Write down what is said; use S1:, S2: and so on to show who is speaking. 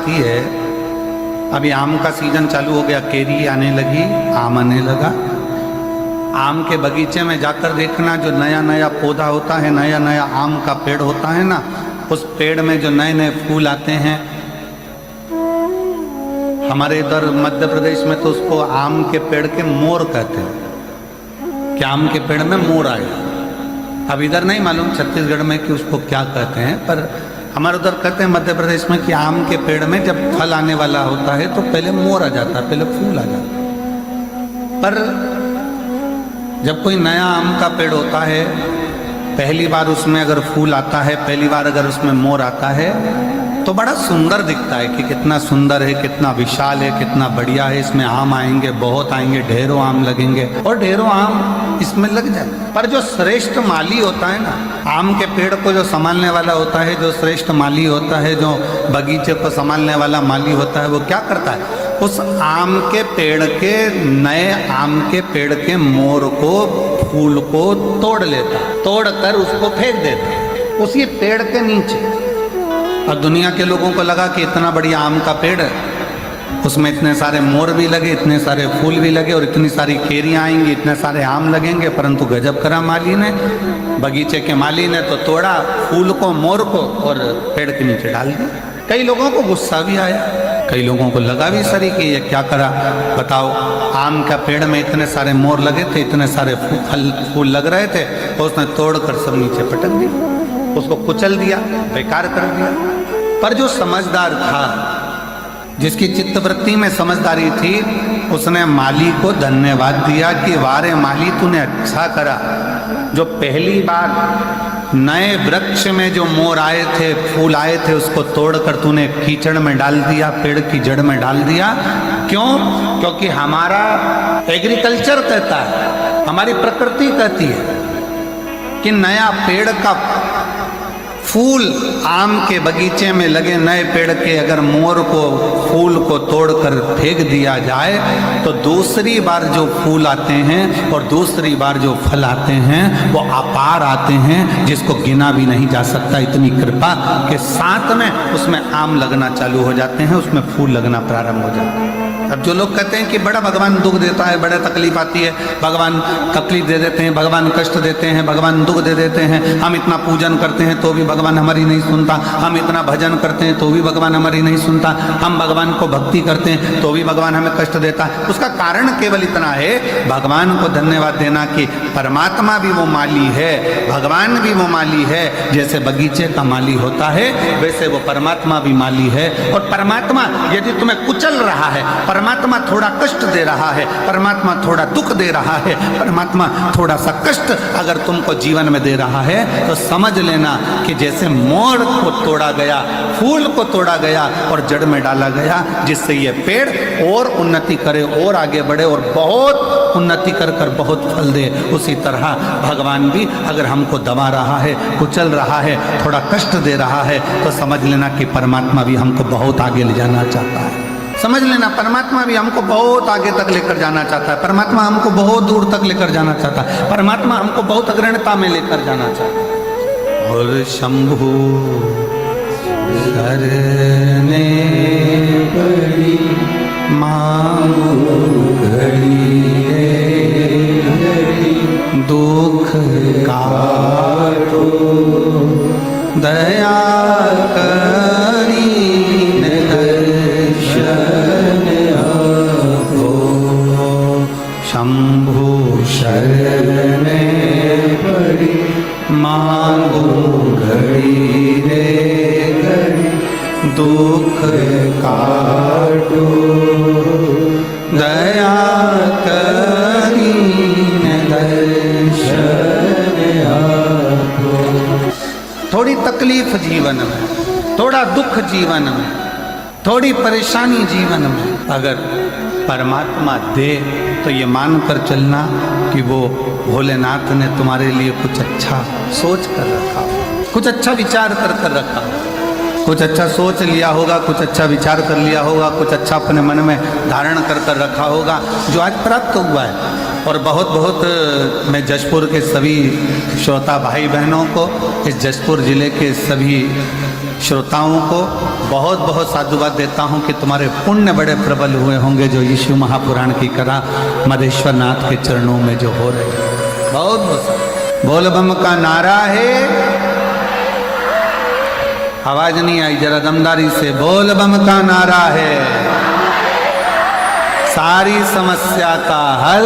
S1: आती है, अभी आम का सीजन चालू हो गया, केरी आने लगी, आम आने लगा। आम के बगीचे में जाकर देखना, जो नया नया पौधा होता है, नया नया आम का पेड़ होता है ना, उस पेड़ में जो नए नए फूल आते हैं। हमारे इधर मध्य प्रदेश में तो उसको आम के पेड़ के मोर कहते हैं, कि आम के पेड़ में मोर आया। अब इधर नहीं मालूम छत्तीसगढ़ में कि उसको क्या कहते हैं, पर हमारे उधर कहते हैं मध्य प्रदेश में कि आम के पेड़ में जब फल आने वाला होता है तो पहले मोर आ जाता है, पहले फूल आ जाता है। पर जब कोई नया आम का पेड़ होता है, पहली बार उसमें अगर फूल आता है, पहली बार अगर उसमें मोर आता है, तो बड़ा सुंदर दिखता है कि कितना सुंदर है, कितना विशाल है, कितना बढ़िया है। इसमें आम आएंगे, बहुत आएंगे, ढेरों आम लगेंगे और ढेरों आम इसमें लग जाए। पर जो श्रेष्ठ माली होता है ना, आम के पेड़ को जो संभालने वाला होता है, जो श्रेष्ठ माली होता है, जो बगीचे को संभालने वाला माली होता है, वो क्या करता है? उस आम के पेड़ के, नए आम के पेड़ के मोर को, फूल को तोड़ लेता, तोड़कर उसको फेंक देता उसी पेड़ के नीचे। और दुनिया के लोगों को लगा कि इतना बढ़िया आम का पेड़ है, उसमें इतने सारे मोर भी लगे, इतने सारे फूल भी लगे और इतनी सारी केरियाँ आएंगी, इतने सारे आम लगेंगे। परंतु गजब करा माली ने, बगीचे के माली ने तो तोड़ा फूल को, मोर को, और पेड़ के नीचे डाल दिया। कई लोगों को गुस्सा भी आया, कई लोगों को लगा भी सरी कि ये क्या करा, बताओ। आम का पेड़ में इतने सारे मोर लगे थे, इतने सारे फूल लग रहे थे, तो उसने तोड़कर सब नीचे पटक दिया, उसको कुचल दिया, बेकार कर दिया। पर जो समझदार था, जिसकी चित्तवृत्ति में समझदारी थी, उसने माली को धन्यवाद दिया कि वारे माली तूने अच्छा करा, जो पहली बार नए वृक्ष में जो मोर आए थे, फूल आए थे, उसको तोड़कर तूने कीचड़ में डाल दिया, पेड़ की जड़ में डाल दिया। क्यों? क्योंकि हमारा एग्रीकल्चर कहता है, हमारी प्रकृति कहती है कि नया पेड़ का फूल, आम के बगीचे में लगे नए पेड़ के अगर मोर को, फूल को तोड़कर फेंक दिया जाए, तो दूसरी बार जो फूल आते हैं और दूसरी बार जो फल आते हैं वो अपार आते हैं, जिसको गिना भी नहीं जा सकता। इतनी कृपा के साथ में उसमें आम लगना चालू हो जाते हैं, उसमें फूल लगना प्रारंभ हो जाते हैं। अब जो लोग कहते हैं कि बड़ा भगवान दुख देता है, बड़ा तकलीफ आती है, भगवान तकलीफ दे देते हैं, भगवान कष्ट देते हैं, भगवान दुख दे देते हैं, हम इतना पूजन करते हैं तो भी भगवान हमारी नहीं सुनता, हम इतना भजन करते हैं तो भी भगवान हमारी नहीं सुनता, हम भगवान को भक्ति करते हैं तो भी भगवान हमें कष्ट देता है। उसका कारण केवल इतना है, भगवान को धन्यवाद देना कि परमात्मा भी वो माली है, भगवान भी वो माली है। जैसे बगीचे का माली होता है, वैसे वो परमात्मा भी माली है। और परमात्मा यदि तुम्हें कुचल रहा है, परमात्मा थोड़ा कष्ट दे रहा है, परमात्मा थोड़ा दुख दे रहा है, परमात्मा थोड़ा सा कष्ट अगर तुमको जीवन में दे रहा है, तो समझ लेना कि जैसे मोर को तोड़ा गया, फूल को तोड़ा गया और जड़ में डाला गया, जिससे ये पेड़ और उन्नति करे और आगे बढ़े और बहुत उन्नति कर कर बहुत फल दे, उसी तरह भगवान भी अगर हमको दबा रहा है, कुचल रहा है, थोड़ा कष्ट दे रहा है, तो समझ लेना कि परमात्मा भी हमको बहुत आगे ले जाना चाहता है। समझ लेना परमात्मा भी हमको बहुत आगे तक लेकर जाना चाहता है, परमात्मा हमको बहुत दूर तक लेकर जाना चाहता है, परमात्मा हमको बहुत अग्रणता में लेकर जाना चाहता है। और शंभु शरणे पड़ी मांगो घड़ी दुख काटो दया करी दर्शन आपो। शंभु शरणे पड़ी मांगो घड़ी रे घड़ी दुख काटो दया करीन दर्शन आपो। थोड़ी तकलीफ जीवन में, थोड़ा दुख जीवन में, थोड़ी परेशानी जीवन में अगर परमात्मा दे, तो ये मान कर चलना कि वो भोलेनाथ ने तुम्हारे लिए कुछ अच्छा सोच कर रखा, कुछ अच्छा विचार कर कर रखा, कुछ अच्छा सोच लिया होगा, कुछ अच्छा विचार कर लिया होगा, कुछ अच्छा अपने मन में धारण कर कर रखा होगा, जो आज प्राप्त हुआ है। और बहुत बहुत मैं जशपुर के सभी श्रोता भाई बहनों को, इस जशपुर ज़िले के सभी श्रोताओं को बहुत बहुत साधुवाद देता हूँ कि तुम्हारे पुण्य बड़े प्रबल हुए होंगे जो यीशु महापुराण की कथा मधेश्वर नाथ के चरणों में जो हो रही है। बहुत बहुत बोल बम का नारा है। आवाज नहीं आई, जरा दमदारी से बोल बम का नारा है। सारी समस्या का हल